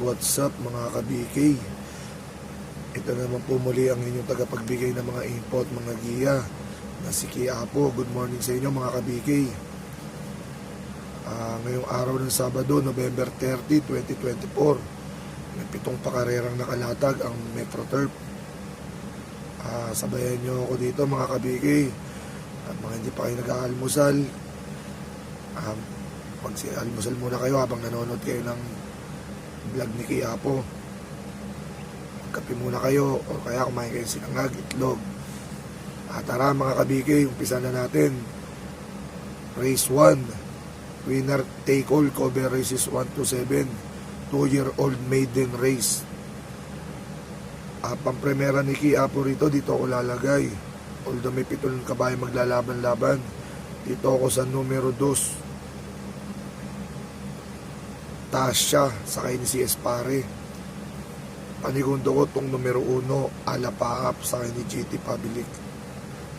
What's up mga ka-BK? Ito naman po muli ang inyong tagapagbigay ng mga info at mga giya na si Kiapo. Good morning sa inyo mga ka-BK. Ngayong araw ng Sabado, November 30, 2024, may 7 pakarerang nakalatag ang Metro Turf. Sabayan nyo ako dito mga ka-BK. At mga hindi pa kayo nag-aalmusal, mag-almusal muna kayo habang nanonood kayo ng vlog ni Kiapo. Kape muna kayo o kaya kumain kayo sinangag, itlog. Tara mga ka-BK, umpisa na natin. Race 1, winner take all, cover races 1 to 7, 2-year-old maiden race. Pampremera ni Kiapo rito, dito ako lalagay. Although may 7 kabayo maglalaban-laban, dito ako sa numero 2, Tasha, sakay ni si Espare. Panigundo ko itong numero 1, Alapaap, sakay ni GT Public.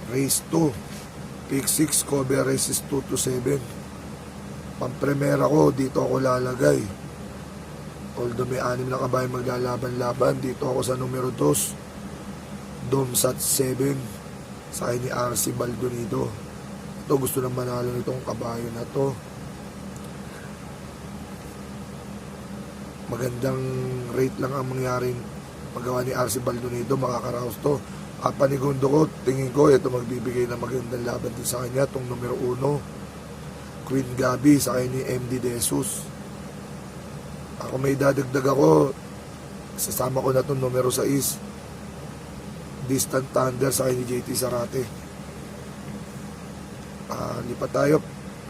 Race 2, Pick 6, cover races 2 to 7. Pampremera ko, dito ako lalagay. Although may 6 na kabayo maglalaban-laban, dito ako sa numero 2, Domsat 7, sakay ni RC Baldonido. Ito, gusto nang manalo nitong kabayo na to. Magandang rate lang ang mangyaring magawa ni RC Baldonido, makakaraos to. At panigundo ko, tingin ko ito magbibigay ng magandang laban din sa kanya, itong numero 1, Queen Gabi, sakay ni MD Jesus. Ako may dadagdag ako, sasama ko na itong numero 6, Distant Thunder, sakay ni JT Sarate. Lipat tayo.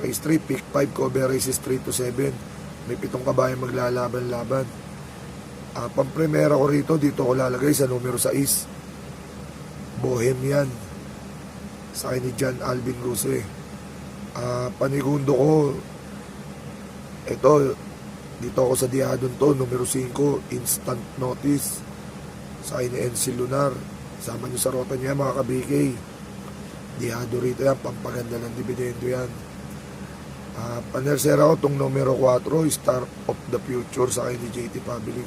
Race 3, Pick 5, cover races 3 to 7. May 7 kabayo maglalaban-laban. Pampremera ko rito, dito ko lalagay sa numero 6, Bohemian, sakay ni John Alvin Guse. Panigundo ko, ito, dito ako sa Diadon to, numero 5, Instant Notice, sakay ni NC Lunar. Sama nyo sa rota niya mga ka-BK. Diado rito yan, pampaganda ng dividendo yan. Panersera ko itong numero 4, Star of the Future, sakay ni JT Public.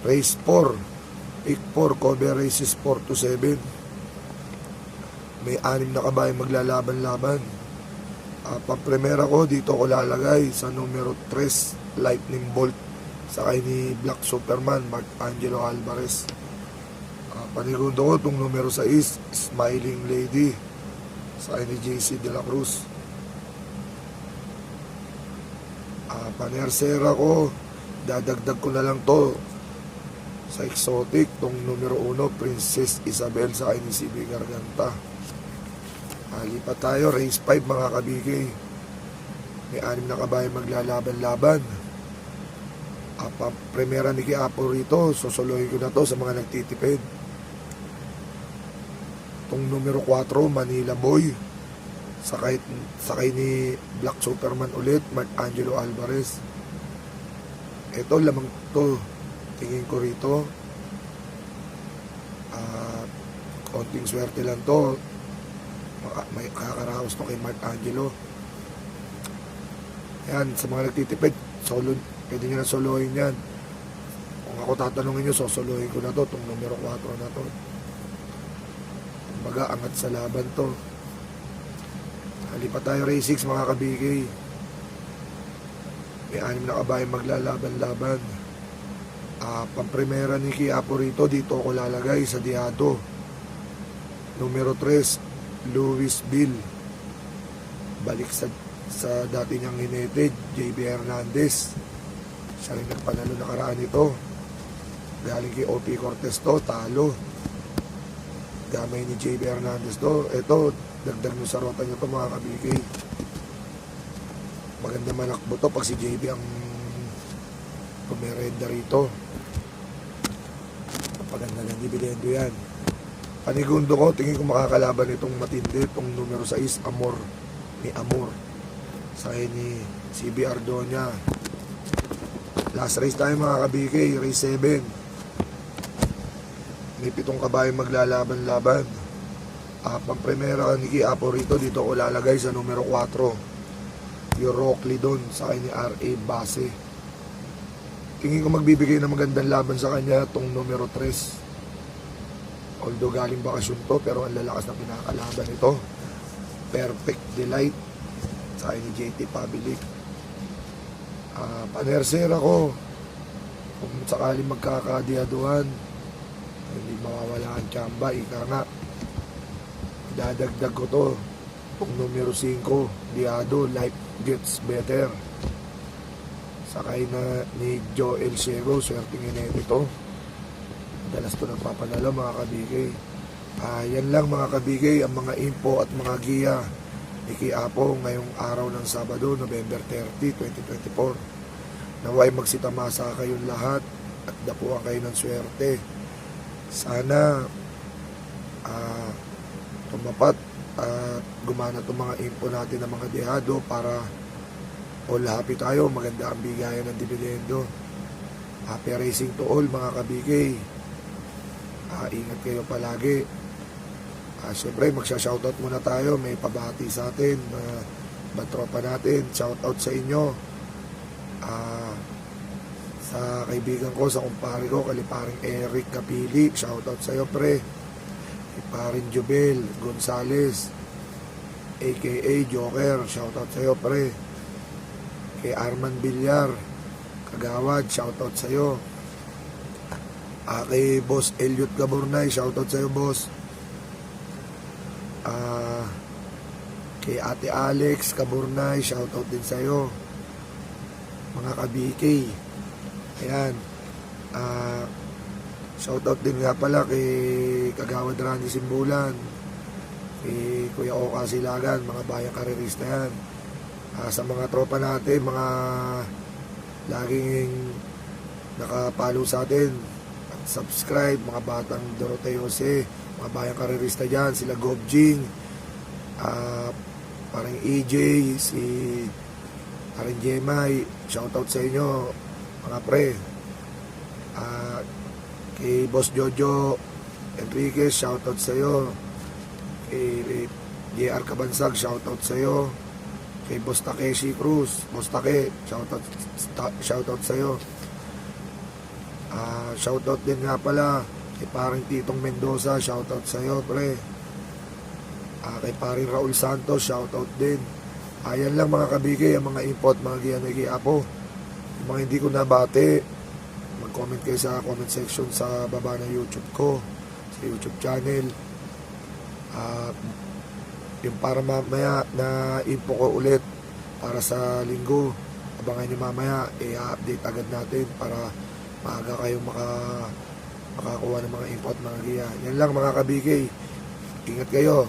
Race 4, Pick 4, cover races 4 to 7. May 6 na kabayo maglalaban-laban. Pampremera ko, dito ko lalagay sa numero 3, Lightning Bolt, sakay ni Black Superman, Mark Angelo Alvarez. Panigundo ko itong numero 6, Smiling Lady, sakay ni JC De La Cruz. Panersera ko, dadagdag ko na lang to sa exotic, tong numero 1, Princess Isabel, sa ni CB Garganta. Lipat tayo, race 5 mga ka-BK. May 6 na kabayo maglalaban-laban. Primera ni Kiapo rito, susuluhin ko na to sa mga nagtitipid. Tong numero 4, Manila Boy, sakay ni Black Superman ulit, Mark Angelo Alvarez. Ito lamang to, tingin ko rito. Konting swerte lang to, may kakaraos to kay Mark Angelo. Yan, sa mga nagtitipid, solo, pwede nyo na solohin yan. Kung ako tatanungin nyo, sosolohin ko na to, itong numero 4 na to. Kumbaga, angat sa laban to. Lipat tayo race 6 mga ka-BK. May 6 na kabayo maglalaban-laban. Pampremera ni Kiapo rito, dito ako lalagay sa Diado. Numero 3, Louis Bill, balik sa dati niyang hinetid, JB Hernandez. Siya rin nagpanalo nakaraan ito. Galing kay OP Cortez to, talo. Gamay ni JB Hernandez to. Ito, dagdag nyo sa rota nyo to mga ka-BK. Maganda manakbo to pag si JB ang pumerenda rito. Paganda ng dividendo yan. Panigundo ko, tingin ko makakalaban itong matindi, itong numero 6, Amor, ni Amor, sakay ni CB Ardonia. Last race tayo mga ka-BK, race 7. May 7 kabayo maglalaban-laban. Pang-primera ni Kiapo rito, dito ko lalagay sa numero 4, yung Rockley doon, sakay ni RA Base. tingin ko magbibigay ng magandang laban sa kanya itong numero 3. Although galing bakasyon to, pero ang lalakas na pinakalaban ito. Perfect Delight sa ni JT Pabilik. Panerser ako. Kung sakaling magkakadiaduhan, hindi mawawala ang tsamba, ika nga. Dadagdag ko to. Kung numero 5, Diado, Life Gets Better. Sakay na ni Joel Ciego, swerting inedit ito. Dalas to nagpapanalo mga kabigay. Yan lang mga kabigay, ang mga info at mga giya ni Quiapo ngayong araw ng Sabado, November 30, 2024. Naway magsitamasa kayong lahat at dapuan kayo ng swerte. Sana tumapat at gumana itong mga info natin ng mga dehado para all happy tayo, maganda ang bigayan ng dividendo. Happy racing to all mga kabigay. Ingat kayo palagi. Siyempre magsha-shoutout muna tayo, may pabati sa atin mga tropa natin. Shoutout sa inyo, sa kaibigan ko, sa kumpare ko, kaliparing Eric Capili, shoutout sa iyo pre. Parin Jubel Gonzales aka Joker, shoutout sa iyo pre. Kay Arman Villar Kagawad, shoutout sa iyo. Kay Boss Elliot Gaburnay, shoutout sa iyo boss. Kay Ate Alex Kaburnay, shoutout din sa iyo. Mga ka-BK, ayan. Shoutout din nga pala kay Kagawad Randy Simbulan, kay Kuya Oka Silagan, mga bayang karerista yan. Sa mga tropa natin, mga laging nakapalo sa atin at subscribe, mga batang Dorote Jose, mga bayang karerista dyan, sila Gobjing, parang EJ, si parang Jemay, shoutout sa inyo mga pre. Kay Boss Jojo Enriquez, shoutout sa iyo. Kay JR Kabansag, shoutout sa iyo. Kay Boss Takeshi Cruz, Boss Take, shoutout sa iyo. Shoutout din nga pala kay parang Titong Mendoza, shoutout sa iyo pre. Kay paring Raul Santos, shoutout din. Ayan lang mga kabigay, ang mga import, mga giyan ni Quiapo. Yung mga hindi ko nabate, mag-comment kayo sa comment section sa baba ng YouTube ko, sa YouTube channel. Yung para mamaya na info ko ulit para sa linggo, abangan nyo mamaya, i-update agad natin para maaga kayong makakuha ng mga info at mga giya. Yan lang mga kabigay, ingat kayo.